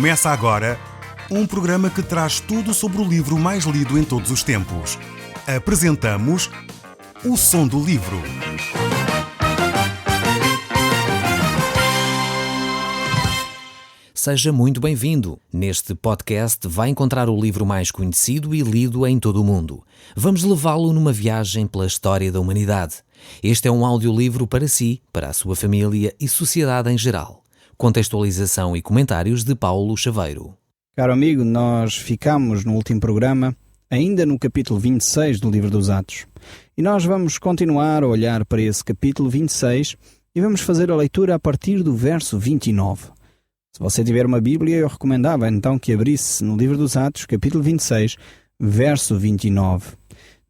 Começa agora um programa que traz tudo sobre o livro mais lido em todos os tempos. Apresentamos O Som do Livro. Seja muito bem-vindo. Neste podcast vai encontrar o livro mais conhecido e lido em todo o mundo. Vamos levá-lo numa viagem pela história da humanidade. Este é um audiolivro para si, para a sua família e sociedade em geral. Contextualização e comentários de Paulo Chaveiro. Caro amigo, nós ficamos no último programa, ainda no capítulo 26 do livro dos Atos. E nós vamos continuar a olhar para esse capítulo 26 e vamos fazer a leitura a partir do verso 29. Se você tiver uma Bíblia, eu recomendava então que abrisse no livro dos Atos, capítulo 26, verso 29.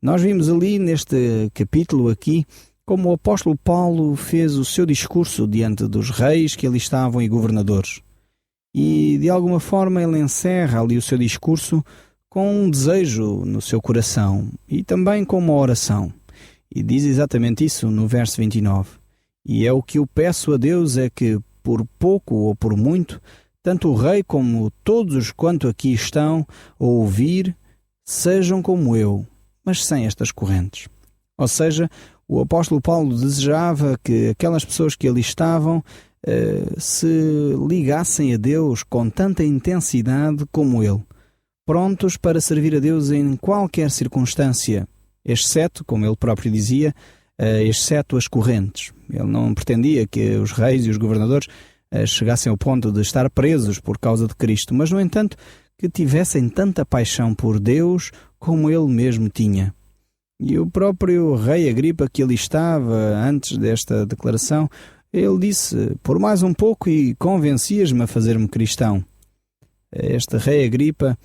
Nós vimos ali neste capítulo aqui como o apóstolo Paulo fez o seu discurso diante dos reis que ali estavam e governadores. E de alguma forma ele encerra ali o seu discurso com um desejo no seu coração e também com uma oração. E diz exatamente isso no verso 29. E é o que eu peço a Deus é que, por pouco ou por muito, tanto o rei como todos os quanto aqui estão a ouvir, sejam como eu, mas sem estas correntes. Ou seja, o apóstolo Paulo desejava que aquelas pessoas que ali estavam se ligassem a Deus com tanta intensidade como ele, prontos para servir a Deus em qualquer circunstância, exceto, como ele próprio dizia, exceto as correntes. Ele não pretendia que os reis e os governadores chegassem ao ponto de estar presos por causa de Cristo, mas, no entanto, que tivessem tanta paixão por Deus como ele mesmo tinha. E o próprio rei Agripa, que ali estava antes desta declaração, ele disse: por mais um pouco e convencias-me a fazer-me cristão. Este rei Agripa,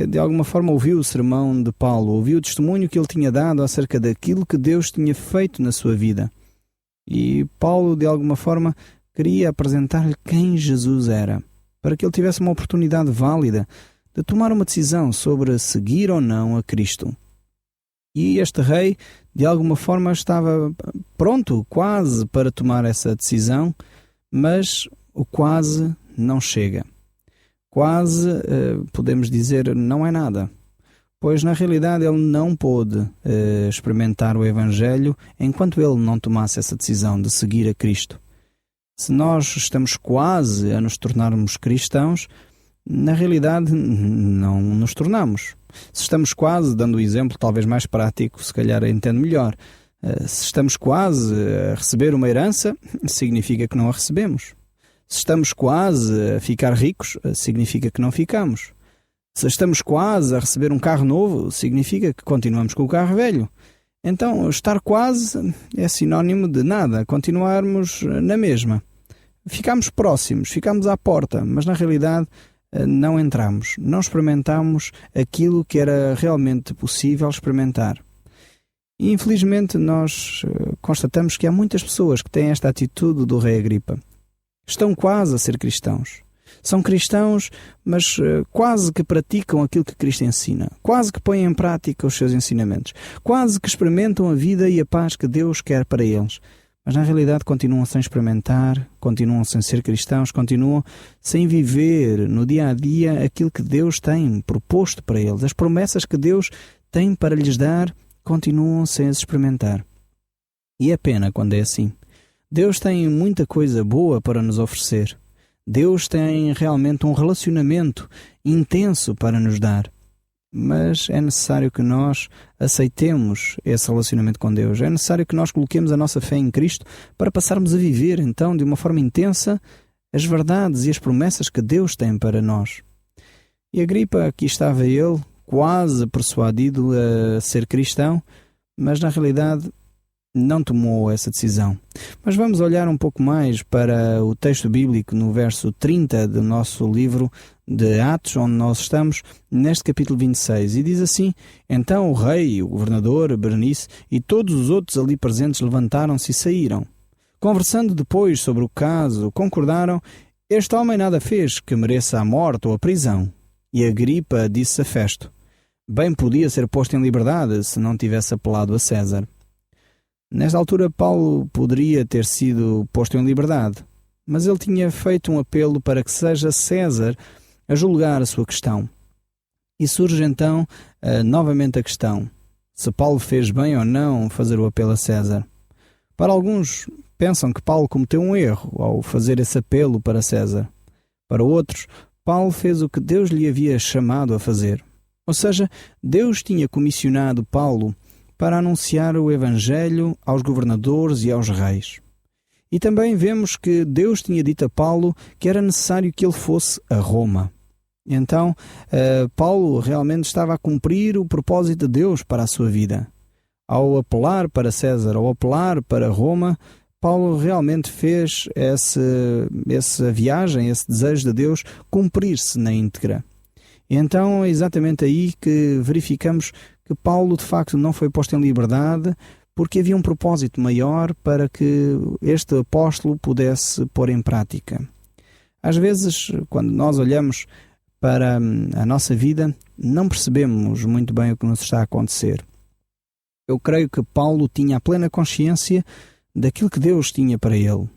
de alguma forma, ouviu o sermão de Paulo, ouviu o testemunho que ele tinha dado acerca daquilo que Deus tinha feito na sua vida. E Paulo, de alguma forma, queria apresentar-lhe quem Jesus era, para que ele tivesse uma oportunidade válida de tomar uma decisão sobre seguir ou não a Cristo. E este rei, de alguma forma, estava pronto, quase, para tomar essa decisão, mas o quase não chega. Quase, podemos dizer, não é nada, pois na realidade ele não pôde experimentar o Evangelho enquanto ele não tomasse essa decisão de seguir a Cristo. Se nós estamos quase a nos tornarmos cristãos, na realidade não nos tornamos. Se estamos quase, dando o exemplo talvez mais prático, se calhar entendo melhor, se estamos quase a receber uma herança, significa que não a recebemos. Se estamos quase a ficar ricos, significa que não ficamos. Se estamos quase a receber um carro novo, significa que continuamos com o carro velho. Então, estar quase é sinónimo de nada, continuarmos na mesma. Ficamos próximos, ficamos à porta, mas na realidade não entramos, não experimentamos aquilo que era realmente possível experimentar. E infelizmente nós constatamos que há muitas pessoas que têm esta atitude do rei Agripa. Estão quase a ser cristãos. São cristãos, mas quase que praticam aquilo que Cristo ensina. Quase que põem em prática os seus ensinamentos. Quase que experimentam a vida e a paz que Deus quer para eles. Mas na realidade continuam sem experimentar, continuam sem ser cristãos, continuam sem viver no dia a dia aquilo que Deus tem proposto para eles. As promessas que Deus tem para lhes dar, continuam sem as experimentar. E é pena quando é assim. Deus tem muita coisa boa para nos oferecer. Deus tem realmente um relacionamento intenso para nos dar. Mas é necessário que nós aceitemos esse relacionamento com Deus. É necessário que nós coloquemos a nossa fé em Cristo para passarmos a viver, então, de uma forma intensa, as verdades e as promessas que Deus tem para nós. E Agripa, aqui estava ele, quase persuadido a ser cristão, mas na realidade não tomou essa decisão. Mas vamos olhar um pouco mais para o texto bíblico no verso 30 do nosso livro de Atos, onde nós estamos, neste capítulo 26. E diz assim: então o rei, o governador, Berenice e todos os outros ali presentes levantaram-se e saíram. Conversando depois sobre o caso, concordaram: este homem nada fez que mereça a morte ou a prisão. E Agripa disse a Festo: bem podia ser posto em liberdade se não tivesse apelado a César. Nesta altura, Paulo poderia ter sido posto em liberdade, mas ele tinha feito um apelo para que seja César a julgar a sua questão. E surge então novamente a questão: se Paulo fez bem ou não fazer o apelo a César. Para alguns, pensam que Paulo cometeu um erro ao fazer esse apelo para César. Para outros, Paulo fez o que Deus lhe havia chamado a fazer. Ou seja, Deus tinha comissionado Paulo para anunciar o Evangelho aos governadores e aos reis. E também vemos que Deus tinha dito a Paulo que era necessário que ele fosse a Roma. Então, Paulo realmente estava a cumprir o propósito de Deus para a sua vida. Ao apelar para César, ao apelar para Roma, Paulo realmente fez essa viagem, esse desejo de Deus cumprir-se na íntegra. E então é exatamente aí que verificamos que Paulo de facto não foi posto em liberdade, porque havia um propósito maior para que este apóstolo pudesse pôr em prática. Às vezes, quando nós olhamos para a nossa vida, não percebemos muito bem o que nos está a acontecer. Eu creio que Paulo tinha a plena consciência daquilo que Deus tinha para ele.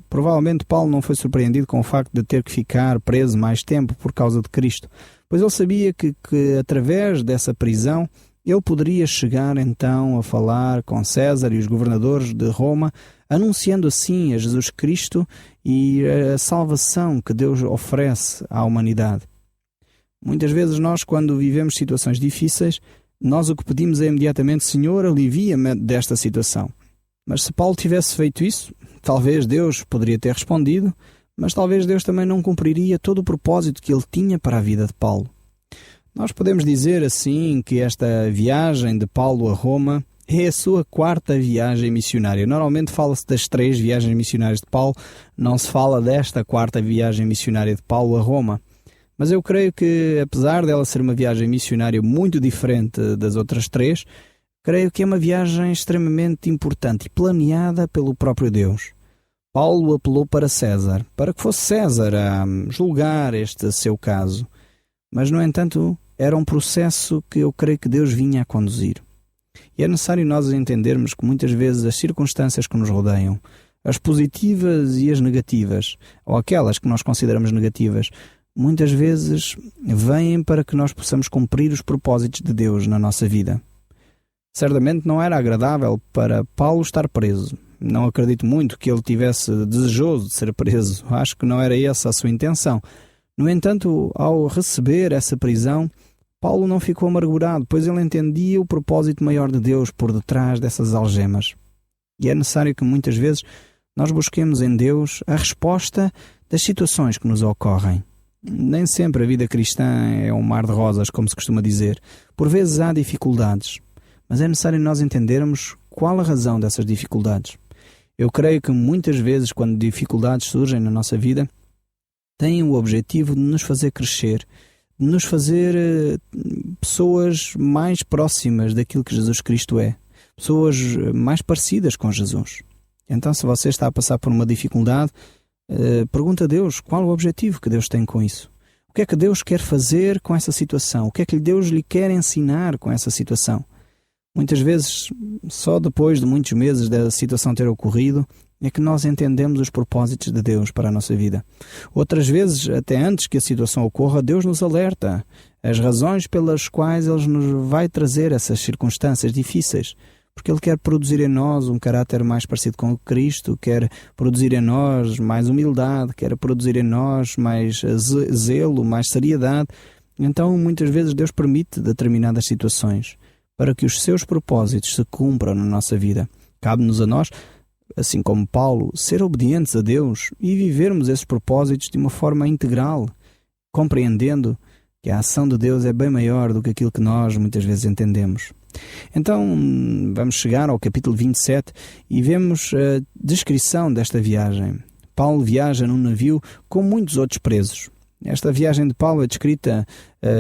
Provavelmente Paulo não foi surpreendido com o facto de ter que ficar preso mais tempo por causa de Cristo, pois ele sabia que através dessa prisão ele poderia chegar então a falar com César e os governadores de Roma, anunciando assim a Jesus Cristo e a salvação que Deus oferece à humanidade. Muitas vezes nós, quando vivemos situações difíceis, nós o que pedimos é imediatamente: Senhor, alivia-me desta situação. Mas se Paulo tivesse feito isso, talvez Deus poderia ter respondido, mas talvez Deus também não cumpriria todo o propósito que ele tinha para a vida de Paulo. Nós podemos dizer assim que esta viagem de Paulo a Roma é a sua 4ª viagem missionária. Normalmente fala-se das 3 viagens missionárias de Paulo, não se fala desta 4ª viagem missionária de Paulo a Roma. Mas eu creio que, apesar dela ser uma viagem missionária muito diferente das outras 3, creio que é uma viagem extremamente importante e planeada pelo próprio Deus. Paulo apelou para César, para que fosse César a julgar este seu caso. Mas, no entanto, era um processo que eu creio que Deus vinha a conduzir. E é necessário nós entendermos que muitas vezes as circunstâncias que nos rodeiam, as positivas e as negativas, ou aquelas que nós consideramos negativas, muitas vezes vêm para que nós possamos cumprir os propósitos de Deus na nossa vida. Certamente não era agradável para Paulo estar preso. Não acredito muito que ele tivesse desejoso de ser preso. Acho que não era essa a sua intenção. No entanto, ao receber essa prisão, Paulo não ficou amargurado, pois ele entendia o propósito maior de Deus por detrás dessas algemas. E é necessário que muitas vezes nós busquemos em Deus a resposta das situações que nos ocorrem. Nem sempre a vida cristã é um mar de rosas, como se costuma dizer. Por vezes há dificuldades, mas é necessário nós entendermos qual a razão dessas dificuldades. Eu creio que muitas vezes, quando dificuldades surgem na nossa vida, têm o objetivo de nos fazer crescer, de nos fazer pessoas mais próximas daquilo que Jesus Cristo é, pessoas mais parecidas com Jesus. Então, se você está a passar por uma dificuldade, pergunta a Deus qual o objetivo que Deus tem com isso. O que é que Deus quer fazer com essa situação? O que é que Deus lhe quer ensinar com essa situação? Muitas vezes, só depois de muitos meses da situação ter ocorrido, é que nós entendemos os propósitos de Deus para a nossa vida. Outras vezes, até antes que a situação ocorra, Deus nos alerta as razões pelas quais Ele nos vai trazer essas circunstâncias difíceis, porque Ele quer produzir em nós um caráter mais parecido com Cristo, quer produzir em nós mais humildade, quer produzir em nós mais zelo, mais seriedade. Então, muitas vezes, Deus permite determinadas situações para que os seus propósitos se cumpram na nossa vida. Cabe-nos a nós, assim como Paulo, ser obedientes a Deus e vivermos esses propósitos de uma forma integral, compreendendo que a ação de Deus é bem maior do que aquilo que nós muitas vezes entendemos. Então, vamos chegar ao capítulo 27 e vemos a descrição desta viagem. Paulo viaja num navio com muitos outros presos. Esta viagem de Paulo é descrita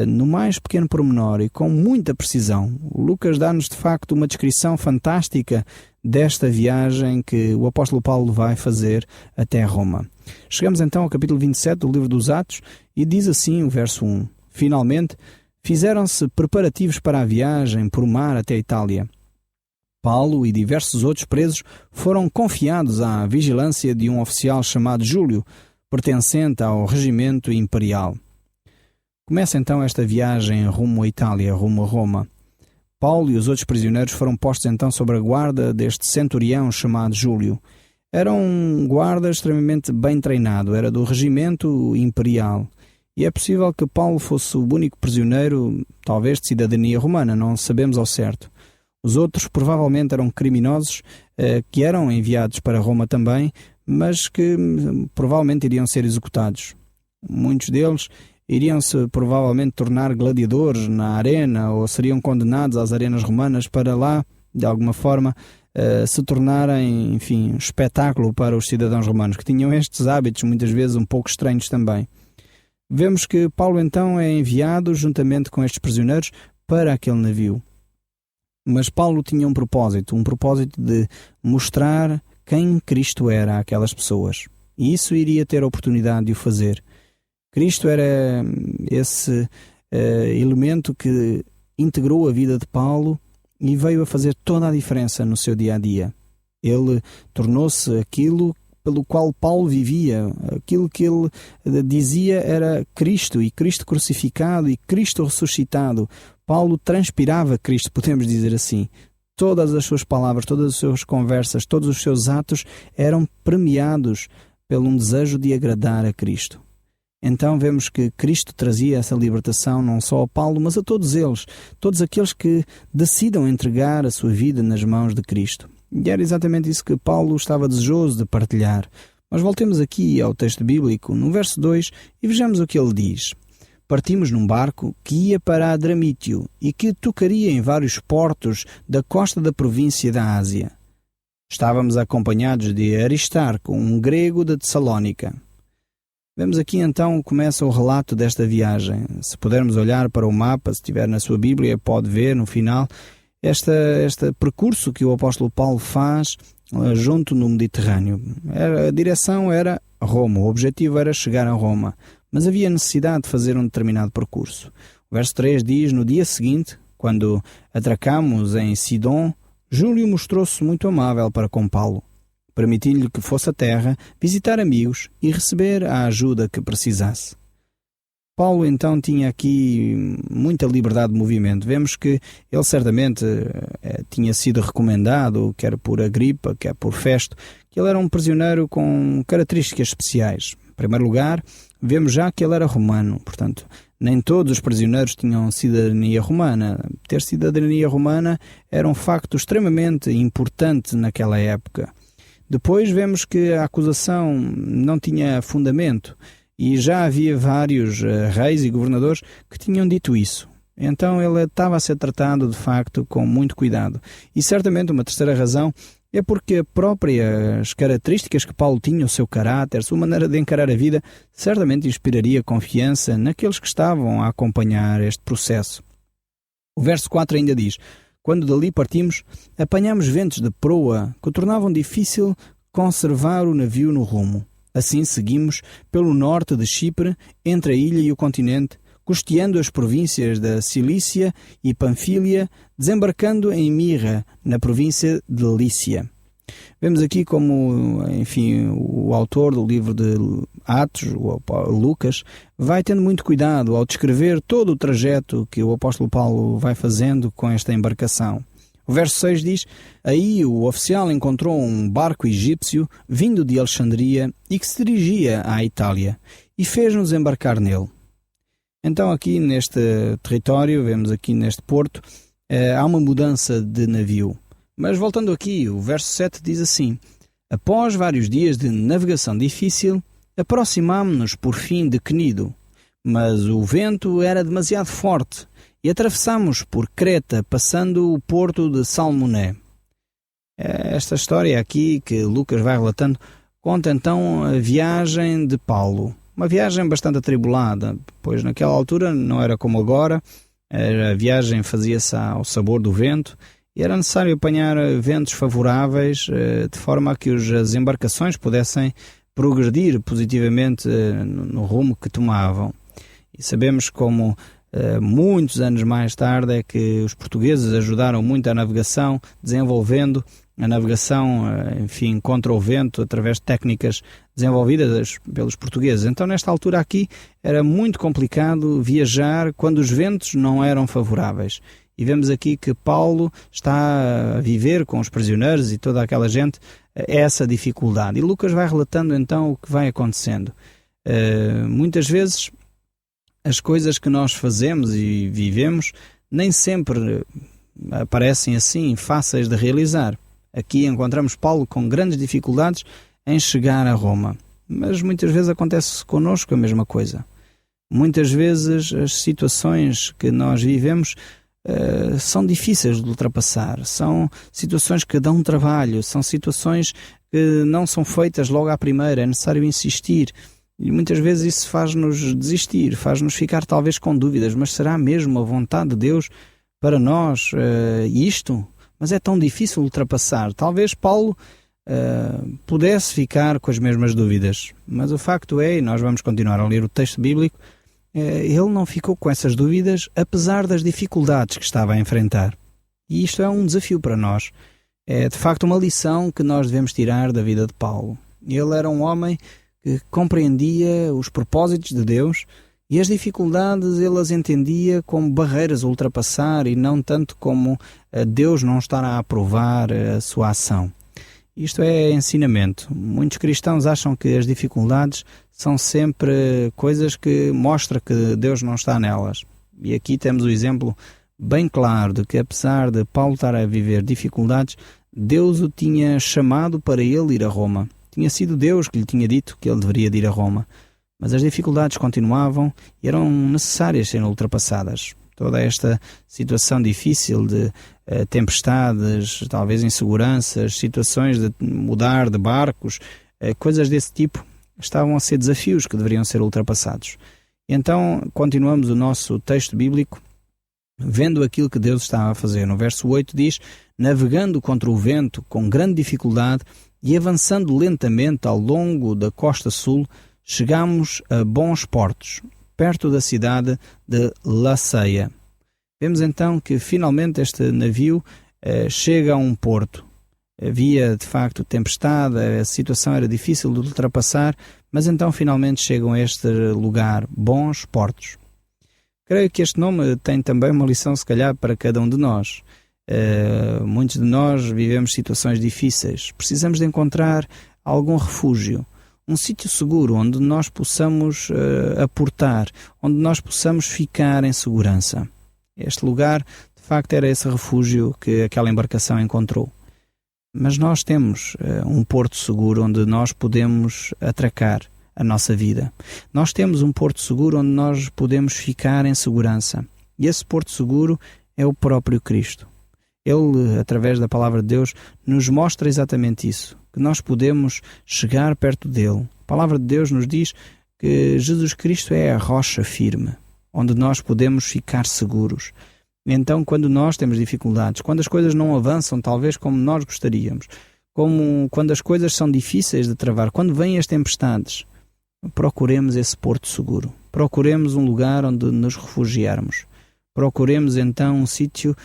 no mais pequeno pormenor e com muita precisão. Lucas dá-nos de facto uma descrição fantástica desta viagem que o apóstolo Paulo vai fazer até Roma. Chegamos então ao capítulo 27 do livro dos Atos e diz assim o verso 1. Finalmente, fizeram-se preparativos para a viagem por mar até a Itália. Paulo e diversos outros presos foram confiados à vigilância de um oficial chamado Júlio, pertencente ao regimento imperial. Começa então esta viagem rumo à Itália, rumo a Roma. Paulo e os outros prisioneiros foram postos então sob a guarda deste centurião chamado Júlio. Era um guarda extremamente bem treinado, era do regimento imperial. E é possível que Paulo fosse o único prisioneiro, talvez de cidadania romana, não sabemos ao certo. Os outros provavelmente eram criminosos que eram enviados para Roma também, mas que provavelmente iriam ser executados. Muitos deles iriam-se provavelmente tornar gladiadores na arena ou seriam condenados às arenas romanas para lá, de alguma forma, se tornarem, enfim, um espetáculo para os cidadãos romanos, que tinham estes hábitos muitas vezes um pouco estranhos também. Vemos que Paulo então é enviado juntamente com estes prisioneiros para aquele navio. Mas Paulo tinha um propósito de mostrar quem Cristo era àquelas pessoas. E isso iria ter a oportunidade de o fazer. Cristo era esse elemento que integrou a vida de Paulo e veio a fazer toda a diferença no seu dia-a-dia. Ele tornou-se aquilo pelo qual Paulo vivia. Aquilo que ele dizia era Cristo, e Cristo crucificado, e Cristo ressuscitado. Paulo transpirava Cristo, podemos dizer assim. Todas as suas palavras, todas as suas conversas, todos os seus atos eram premiados pelo um desejo de agradar a Cristo. Então vemos que Cristo trazia essa libertação não só a Paulo, mas a todos eles, todos aqueles que decidam entregar a sua vida nas mãos de Cristo. E era exatamente isso que Paulo estava desejoso de partilhar. Mas voltemos aqui ao texto bíblico, no verso 2, e vejamos o que ele diz. Partimos num barco que ia para Adramítio e que tocaria em vários portos da costa da província da Ásia. Estávamos acompanhados de Aristarco, um grego de Tessalónica. Vemos aqui então começa o relato desta viagem. Se pudermos olhar para o mapa, se estiver na sua Bíblia, pode ver no final este percurso que o apóstolo Paulo faz junto no Mediterrâneo. A direção era Roma, o objetivo era chegar a Roma, mas havia necessidade de fazer um determinado percurso. O verso 3 diz, no dia seguinte, quando atracamos em Sidom, Júlio mostrou-se muito amável para com Paulo. Permitiu-lhe que fosse à terra, visitar amigos e receber a ajuda que precisasse. Paulo então tinha aqui muita liberdade de movimento. Vemos que ele certamente tinha sido recomendado, quer por Agripa, quer por Festo, que ele era um prisioneiro com características especiais. Em primeiro lugar, vemos já que ele era romano, portanto, nem todos os prisioneiros tinham cidadania romana. Ter cidadania romana era um facto extremamente importante naquela época. Depois vemos que a acusação não tinha fundamento e já havia vários reis e governadores que tinham dito isso. Então ele estava a ser tratado de facto com muito cuidado. E certamente uma terceira razão é porque as próprias características que Paulo tinha, o seu caráter, a sua maneira de encarar a vida, certamente inspiraria confiança naqueles que estavam a acompanhar este processo. O verso 4 ainda diz: quando dali partimos, apanhamos ventos de proa que tornavam difícil conservar o navio no rumo. Assim seguimos pelo norte de Chipre, entre a ilha e o continente, costeando as províncias da Cilícia e Panfília, desembarcando em Mirra, na província de Lícia. Vemos aqui como, enfim, o autor do livro de Atos, o Lucas, vai tendo muito cuidado ao descrever todo o trajeto que o apóstolo Paulo vai fazendo com esta embarcação. O verso 6 diz: aí o oficial encontrou um barco egípcio vindo de Alexandria e que se dirigia à Itália e fez-nos embarcar nele. Então aqui neste território, vemos aqui neste porto, há uma mudança de navio. Mas voltando aqui, o verso 7 diz assim: após vários dias de navegação difícil, aproximámo-nos por fim de Cnido, mas o vento era demasiado forte e atravessámos por Creta, passando o porto de Salmoné. Esta história aqui que Lucas vai relatando conta então a viagem de Paulo. Uma viagem bastante atribulada, pois naquela altura não era como agora, a viagem fazia-se ao sabor do vento e era necessário apanhar ventos favoráveis de forma a que as embarcações pudessem progredir positivamente no rumo que tomavam. E sabemos como muitos anos mais tarde é que os portugueses ajudaram muito a navegação, desenvolvendo a navegação, enfim, contra o vento, através de técnicas desenvolvidas pelos portugueses. Então, nesta altura aqui, era muito complicado viajar quando os ventos não eram favoráveis. E vemos aqui que Paulo está a viver com os prisioneiros e toda aquela gente essa dificuldade. E Lucas vai relatando então o que vai acontecendo. Muitas vezes as coisas que nós fazemos e vivemos nem sempre parecem assim fáceis de realizar. Aqui encontramos Paulo com grandes dificuldades em chegar a Roma. Mas muitas vezes acontece connosco a mesma coisa. Muitas vezes as situações que nós vivemos são difíceis de ultrapassar. São situações que dão trabalho, são situações que não são feitas logo à primeira, é necessário insistir. E muitas vezes isso faz-nos desistir, faz-nos ficar talvez com dúvidas. Mas será mesmo a vontade de Deus para nós isto? Mas é tão difícil ultrapassar. Talvez Paulo pudesse ficar com as mesmas dúvidas. Mas o facto é, e nós vamos continuar a ler o texto bíblico, ele não ficou com essas dúvidas, apesar das dificuldades que estava a enfrentar. E isto é um desafio para nós. É de facto uma lição que nós devemos tirar da vida de Paulo. Ele era um homem que compreendia os propósitos de Deus e as dificuldades ele as entendia como barreiras a ultrapassar e não tanto como Deus não estar a aprovar a sua ação. Isto é ensinamento. Muitos cristãos acham que as dificuldades são sempre coisas que mostram que Deus não está nelas. E aqui temos o exemplo bem claro de que, apesar de Paulo estar a viver dificuldades, Deus o tinha chamado para ele ir a Roma. Tinha sido Deus que lhe tinha dito que ele deveria ir a Roma. Mas as dificuldades continuavam e eram necessárias serem ultrapassadas. Toda esta situação difícil de tempestades, talvez inseguranças, situações de mudar de barcos, coisas desse tipo, estavam a ser desafios que deveriam ser ultrapassados. Então, continuamos o nosso texto bíblico, vendo aquilo que Deus estava a fazer. No verso 8 diz: navegando contra o vento com grande dificuldade e avançando lentamente ao longo da costa sul, chegámos a bons portos, perto da cidade de Laceia. Vemos então que finalmente este navio chega a um porto. Havia de facto tempestade, a situação era difícil de ultrapassar, mas então finalmente chegam a este lugar, bons portos. Creio que este nome tem também uma lição se calhar para cada um de nós. Muitos de nós vivemos situações difíceis, precisamos de encontrar algum refúgio, um sítio seguro onde nós possamos aportar, onde nós possamos ficar em segurança. Este lugar, de facto, era esse refúgio que aquela embarcação encontrou. Mas nós temos um porto seguro onde nós podemos atracar a nossa vida. Nós temos um porto seguro onde nós podemos ficar em segurança. E esse porto seguro é o próprio Cristo. Ele, através da palavra de Deus, nos mostra exatamente isso, que nós podemos chegar perto dele. A palavra de Deus nos diz que Jesus Cristo é a rocha firme, onde nós podemos ficar seguros. Então, quando nós temos dificuldades, quando as coisas não avançam talvez como nós gostaríamos, quando as coisas são difíceis de travar, quando vêm as tempestades, procuremos esse porto seguro. Procuremos um lugar onde nos refugiarmos. Procuremos então um sítio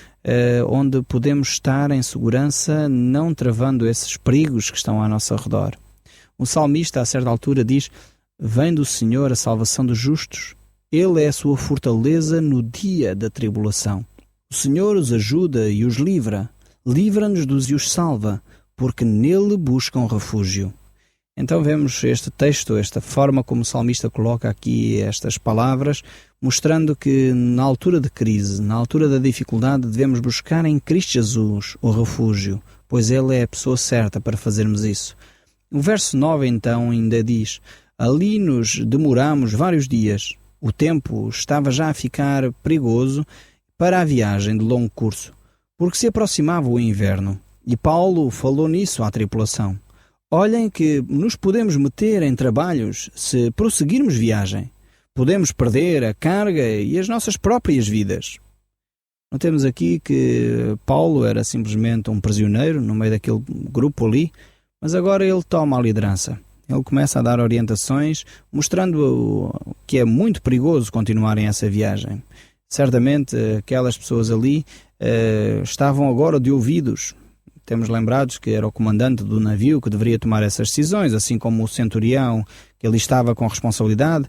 onde podemos estar em segurança, não travando esses perigos que estão ao nosso redor. O salmista, a certa altura, diz: vem do Senhor a salvação dos justos. Ele é a sua fortaleza no dia da tribulação. O Senhor os ajuda e os livra. Livra-nos dos e os salva, porque nele buscam refúgio. Então vemos este texto, esta forma como o salmista coloca aqui estas palavras, mostrando que na altura de crise, na altura da dificuldade, devemos buscar em Cristo Jesus o refúgio, pois Ele é a pessoa certa para fazermos isso. O verso 9 então ainda diz: ali nos demoramos vários dias. O tempo estava já a ficar perigoso para a viagem de longo curso, porque se aproximava o inverno, e Paulo falou nisso à tripulação. Olhem que nos podemos meter em trabalhos se prosseguirmos viagem. Podemos perder a carga e as nossas próprias vidas. Notemos aqui que Paulo era simplesmente um prisioneiro no meio daquele grupo ali, mas agora ele toma a liderança. Ele começa a dar orientações, mostrando que é muito perigoso continuarem essa viagem. Certamente aquelas pessoas ali estavam agora de ouvidos. Temos lembrados que era o comandante do navio que deveria tomar essas decisões, assim como o centurião, que ali estava com a responsabilidade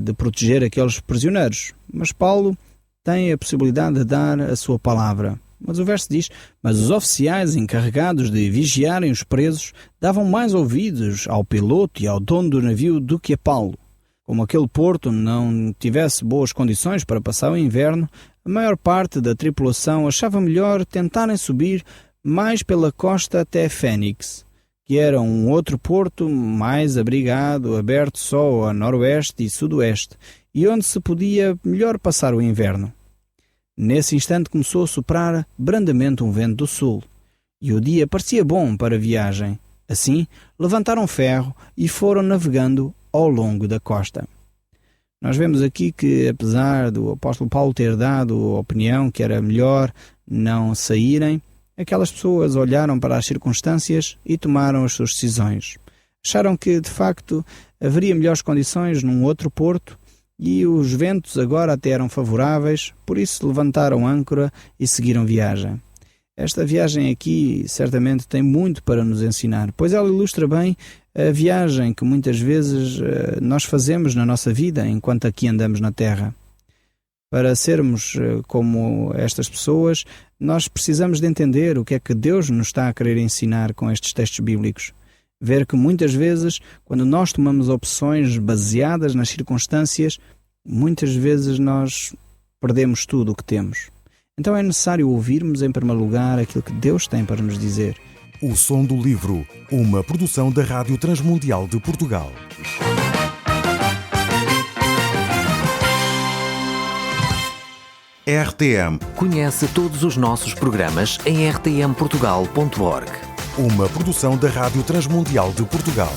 de proteger aqueles prisioneiros. Mas Paulo tem a possibilidade de dar a sua palavra. Mas o verso diz: mas os oficiais encarregados de vigiarem os presos davam mais ouvidos ao piloto e ao dono do navio do que a Paulo. Como aquele porto não tivesse boas condições para passar o inverno, a maior parte da tripulação achava melhor tentarem subir mais pela costa até Fênix, que era um outro porto mais abrigado, aberto só a noroeste e sudoeste, e onde se podia melhor passar o inverno. Nesse instante começou a soprar brandamente um vento do sul, e o dia parecia bom para a viagem. Assim, levantaram ferro e foram navegando ao longo da costa. Nós vemos aqui que, apesar do apóstolo Paulo ter dado a opinião que era melhor não saírem, aquelas pessoas olharam para as circunstâncias e tomaram as suas decisões. Acharam que, de facto, haveria melhores condições num outro porto e os ventos agora até eram favoráveis, por isso levantaram âncora e seguiram viagem. Esta viagem aqui certamente tem muito para nos ensinar, pois ela ilustra bem a viagem que muitas vezes nós fazemos na nossa vida enquanto aqui andamos na Terra. Para sermos como estas pessoas, nós precisamos de entender o que é que Deus nos está a querer ensinar com estes textos bíblicos. Ver que muitas vezes, quando nós tomamos opções baseadas nas circunstâncias, muitas vezes nós perdemos tudo o que temos. Então é necessário ouvirmos em primeiro lugar aquilo que Deus tem para nos dizer. O Som do Livro, uma produção da Rádio Transmundial de Portugal. RTM. Conhece todos os nossos programas em rtmportugal.org. Uma produção da Rádio Transmundial de Portugal.